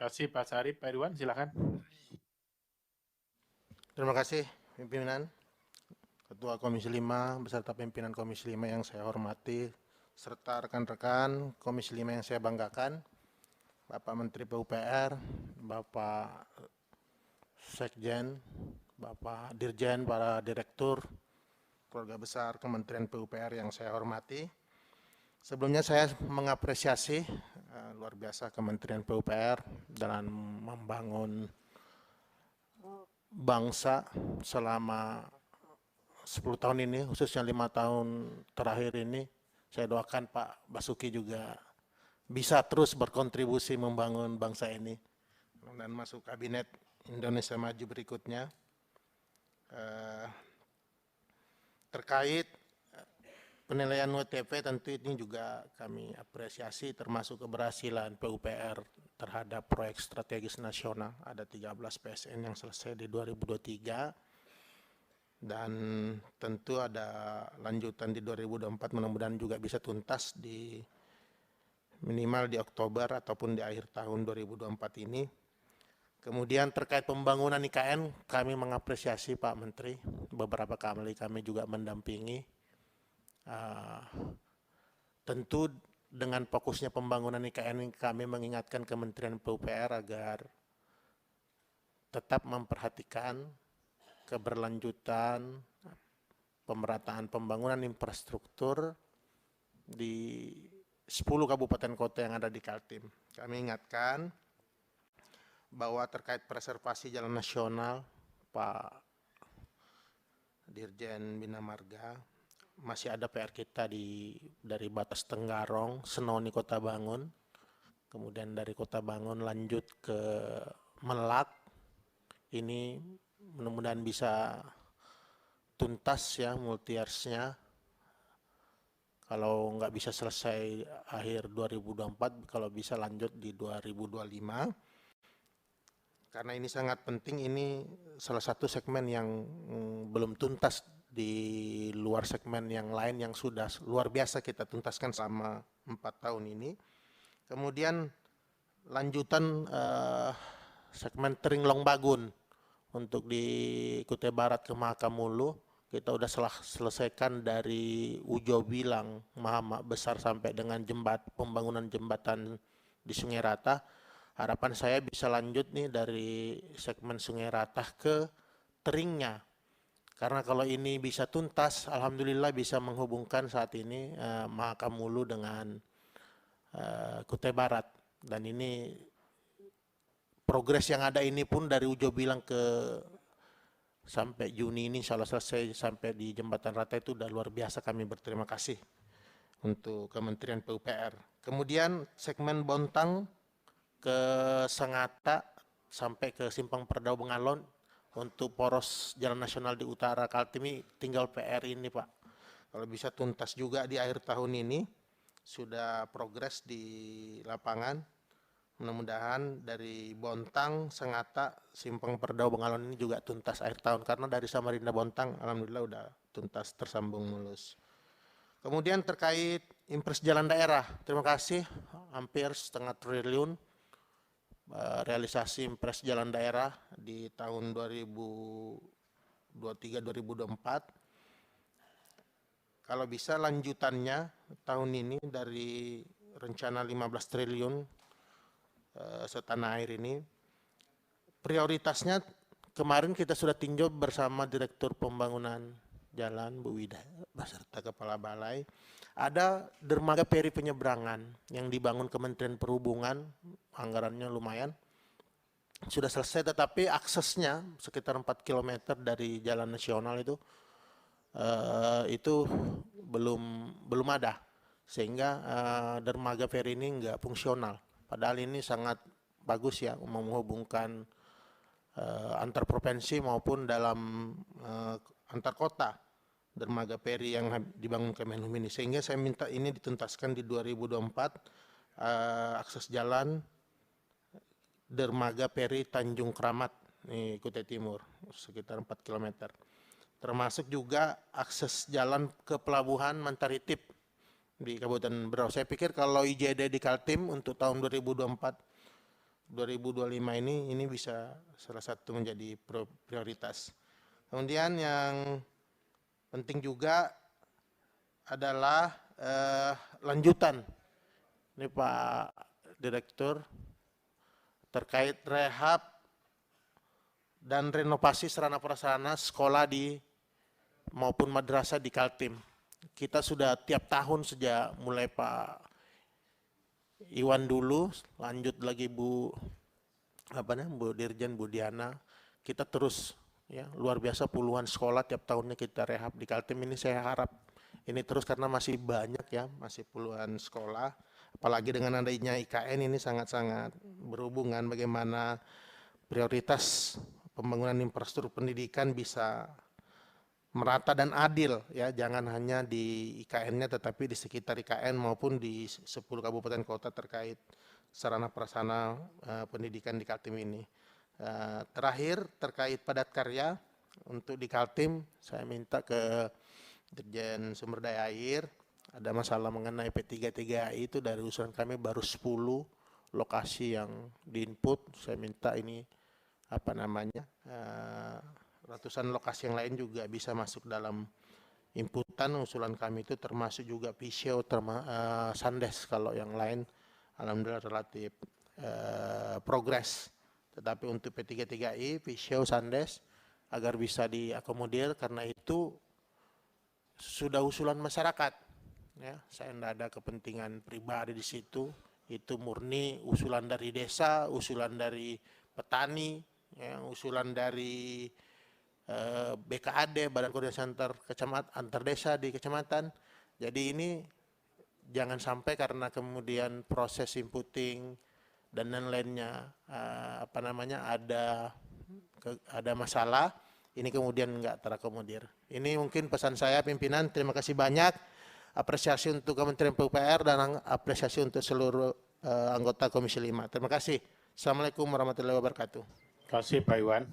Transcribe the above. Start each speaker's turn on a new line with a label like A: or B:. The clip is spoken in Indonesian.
A: kasih Pak Sarip, Pak Irwan, silakan.
B: Terima kasih pimpinan, Ketua Komisi 5 beserta pimpinan Komisi 5 yang saya hormati, serta rekan-rekan Komisi 5 yang saya banggakan, Bapak Menteri PUPR, Bapak Sekjen, Bapak Dirjen, para Direktur, keluarga besar Kementerian PUPR yang saya hormati. Sebelumnya saya mengapresiasi luar biasa Kementerian PUPR dalam membangun bangsa selama 10 tahun ini, khususnya 5 tahun terakhir ini. Saya doakan Pak Basuki juga bisa terus berkontribusi membangun bangsa ini dan masuk kabinet Indonesia Maju berikutnya. Terkait penilaian WTP tentu ini juga kami apresiasi, termasuk keberhasilan PUPR terhadap proyek strategis nasional. Ada 13 PSN yang selesai di 2023 dan tentu ada lanjutan di 2024, mudah-mudahan juga bisa tuntas di minimal di Oktober ataupun di akhir tahun 2024 ini. Kemudian terkait pembangunan IKN, kami mengapresiasi Pak Menteri, beberapa kali kami juga mendampingi. Tentu dengan fokusnya pembangunan IKN, kami mengingatkan Kementerian PUPR agar tetap memperhatikan keberlanjutan pemerataan pembangunan infrastruktur di 10 kabupaten kota yang ada di Kaltim. Kami ingatkan bahwa terkait preservasi jalan nasional, Pak Dirjen Bina Marga, masih ada PR kita dari batas Tenggarong, Senoni, Kota Bangun, kemudian dari Kota Bangun lanjut ke Melak. Ini mudah-mudahan bisa tuntas ya multi-years-nya. Kalau nggak bisa selesai akhir 2024, kalau bisa lanjut di 2025. Karena ini sangat penting, ini salah satu segmen yang belum tuntas di luar segmen yang lain yang sudah luar biasa kita tuntaskan selama 4 tahun ini. Kemudian lanjutan segmen Teringlong Bagun untuk di Kutai Barat ke Mahakamulu, kita udah selesaikan dari Ujo Bilang, Mahamak Besar sampai dengan pembangunan jembatan di Sungai Ratah. Harapan saya bisa lanjut nih dari segmen Sungai Ratah ke Teringnya. Karena kalau ini bisa tuntas, alhamdulillah bisa menghubungkan saat ini Mahakamulu dengan Kutai Barat. Dan ini progres yang ada ini pun dari Ujo Bilang sampai Juni ini insya Allah selesai sampai di Jembatan Rata, itu udah luar biasa. Kami berterima kasih untuk Kementerian PUPR. Kemudian segmen Bontang ke Sangatta sampai ke Simpang Perdau Bengalon untuk poros jalan nasional di utara Kaltim ini tinggal PR ini Pak. Kalau bisa tuntas juga di akhir tahun ini, sudah progres di lapangan. Mudah-mudahan dari Bontang, Sangatta, Simpang Perdau Bengalon ini juga tuntas akhir tahun. Karena dari Samarinda Bontang, alhamdulillah udah tuntas tersambung mulus. Kemudian terkait impres jalan daerah, terima kasih, hampir 0,5 triliun realisasi impres jalan daerah di tahun 2023-2024. Kalau bisa lanjutannya tahun ini dari rencana 15 triliun setanah air ini, prioritasnya kemarin kita sudah tinjau bersama Direktur Pembangunan Jalan Bu Wida beserta Kepala Balai. Ada dermaga peri penyeberangan yang dibangun Kementerian Perhubungan, anggarannya lumayan, sudah selesai, tetapi aksesnya sekitar 4 km dari jalan nasional itu belum ada, sehingga dermaga peri ini nggak fungsional. Padahal ini sangat bagus ya, menghubungkan antar provinsi maupun dalam antar kota, dermaga peri yang dibangun Kemenhub ini. Sehingga saya minta ini dituntaskan di 2024, akses jalan dermaga peri Tanjung Kramat, Kutai Timur, sekitar 4 km. Termasuk juga akses jalan ke pelabuhan Mantaritip di Kabupaten Berau. Saya pikir kalau IJD di Kaltim untuk tahun 2024 2025 ini bisa salah satu menjadi prioritas. Kemudian yang penting juga adalah lanjutan. Ini Pak Direktur, terkait rehab dan renovasi sarana prasarana sekolah maupun madrasah di Kaltim. Kita sudah tiap tahun sejak mulai Pak Iwan dulu, lanjut lagi Bu Dirjen Bu Diana, kita terus ya luar biasa puluhan sekolah tiap tahunnya kita rehab di Kaltim. Ini saya harap ini terus karena masih banyak ya, masih puluhan sekolah. Apalagi dengan adanya IKN ini sangat-sangat berhubungan bagaimana prioritas pembangunan infrastruktur pendidikan bisa merata dan adil ya, jangan hanya di IKN-nya tetapi di sekitar IKN maupun di 10 kabupaten kota terkait sarana prasarana pendidikan di Kaltim ini. Terakhir terkait padat karya untuk di Kaltim, saya minta ke Dirjen Sumber Daya Air, ada masalah mengenai P33AI itu dari usulan kami baru 10 lokasi yang diinput. Saya minta ini ratusan lokasi yang lain juga bisa masuk dalam inputan usulan kami itu, termasuk juga Pisau, Sandes. Kalau yang lain alhamdulillah relatif progres. Tetapi untuk P33I, Pisau, Sandes agar bisa diakomodir karena itu sudah usulan masyarakat. Ya, saya tidak ada kepentingan pribadi di situ. Itu murni usulan dari desa, usulan dari petani, ya, usulan dari BKAD, Badan Koordinasi Antar Desa di kecamatan. Jadi ini jangan sampai karena kemudian proses inputting dan lain-lainnya ada masalah, ini kemudian enggak terakomodir. Ini mungkin pesan saya pimpinan. Terima kasih banyak. Apresiasi untuk Kementerian PUPR dan apresiasi untuk seluruh anggota Komisi 5. Terima kasih. Assalamualaikum warahmatullahi wabarakatuh.
A: Terima kasih Pak Iwan.